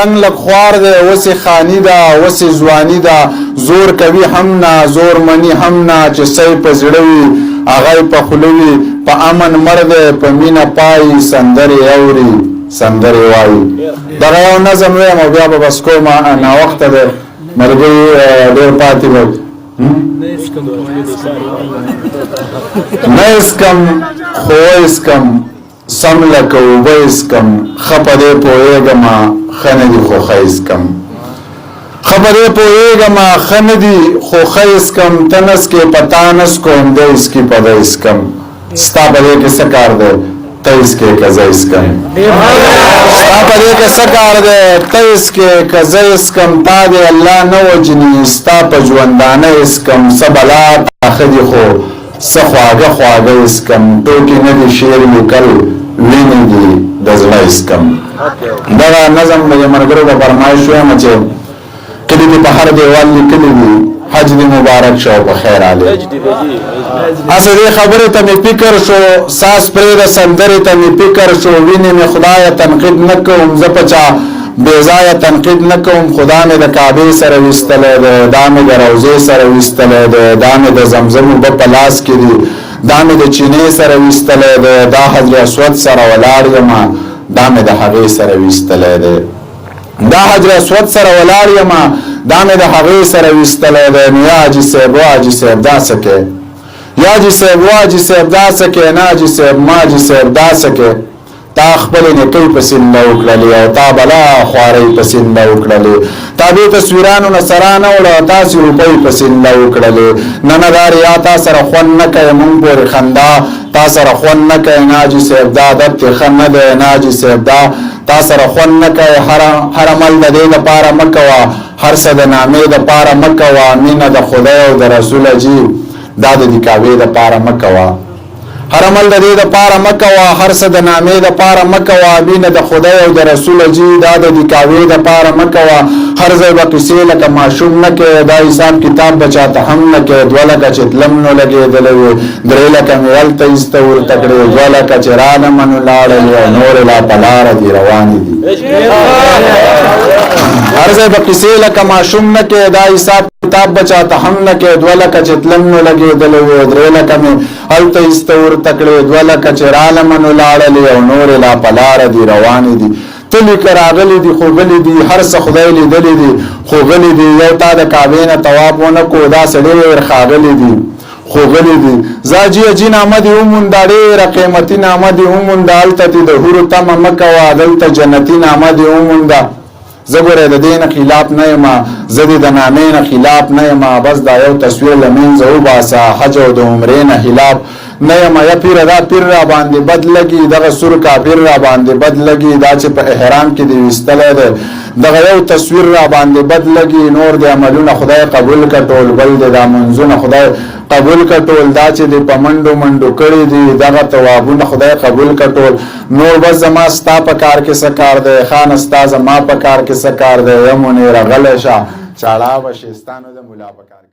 رنگ لخوار ده وسی خانی ده وسی زوانی ده زور کوي هم نه زور منی هم نه چې سې په زړوي هغه په خلوي په امن مرده په مینا پای سندري اوري سندري وایي دا یو نظم وایم او بیا به بس کوم نا وخت ده مرګي ډېر پاتې وي نه اسکم خو اسکم سم لکه اوبه اسکم خپدې پوهېږم خنه دي خو خیسکم خبرې پوهېږم خنه دي خو خیسکم تنس کې پتانس کوم د اسکی پدیسکم ستا پدې کې څه کار دی تیس کې کزیسکم ستا پدې کې څه کار دی تیس کې کزیسکم تا دې الله نه وجني ستا په ژوندانه اسکم څه بلا تاخدي خو څه خواږه خواږه اسکم ټوکې نه دي شعر لیکل وینې دي د زړه اسکم دغه نظم د مرګرو د فرمایش وایم چې کلی دی په هر دیوال لیکلی دی حج دی مبارک شو په خیر علی اسه دې خبره ته می فکر شو ساس پرې د سندره ته می فکر شو وینې می خدای تنقید نکوم ز پچا بیزای تنقید نکوم خدا مې د کعبه سره وستلې ده دا مې د روزه سره وستلې ده دا مې د زمزم په پلاس کې دي دا مې د چینه سره وستلې ده دا حضرت اسود سره ولاړ یم دا مې د هغه سره وستلې ده دا حضرت اسود سره ولاړ یم دا مې د هغه سره وستلې ده یا حاجی صاحب واجی صاحب دا سکه یا حاجی صاحب واجی صاحب دا سکه ناجی صاحب ماجی صاحب دا سکه تا خپل نه کوي پسین نه وکړلې او تا بلا خوارې پسین نه وکړلې تا دې تصویرانو نصرانه وړه تاسو روپۍ پسین نه وکړلې نندار یا تا سره خون نه کوي مونږ پورې خندا تا سره خون نه کوي ناجی صاحب دا دت خنه ده ناجی صاحب دا تا سره خون نه کوي هر عمل د دې لپاره مکوا هر څه د نامې د لپاره مکوا مینه د خدای او د رسول جی دا د کعبه د لپاره مکوا هر عمل د دې د پاره مکوا هر څه د نامې د پاره مکوا بینه د خدای او د رسول جی دا د کعبه د پاره مکوا هر ځای به کیسې لکه معشوم نه کې دا حساب کتاب بچاته هم نه کې دوله کا چتلم نو لګې دلوي درې لکه مل ته استور تکړه دوله کا چرانه من لاړل نور لا پلار دی روان دي هر ځای به کیسې لکه معشوم نه کې دا حساب کتاب بچاته هم نه کې دوله کا چتلم نو لګې دلوي درې لکه هلته استور تکړه دوله کا چرانه من لاړل نور لا پلار دی روان دي تلی کراغلی دی خوغلی دی هر څه خدای لیدلی دی خوغلی دی یو تا د کعبه نه طواف ونه کو دا سړی ور خاغلی دی خوغلی دی زاجی جن آمد اومون دا ډېر قیمتي نامه دی اومون دا الته د هور تم مکه وا دلته جنتی نامه دی اومون دا زګوره د دین خلاف نه ما زدي د نامې نه خلاف نه ما بس دا یو تصویر لمن زو باسا حج او د عمرې نه خلاف نه ما یا پیر را پیر را باندې بد لګي دغه سر کا پیر را باندې بد لګي دا چې په احرام کې دی وستله ده دغه یو تصویر را باندې بد لګي نور د عملونه خدای قبول کټول بل د منځونه خدای قبول کټول دا چې د پمنډو منډو کړي دي دغه توابونه خدای قبول کټول نور بس زما ستا په کار کې سکار ده خان استا زما په کار کې سکار ده یمونه رغلشه چاړه وشستانو د مولا په کار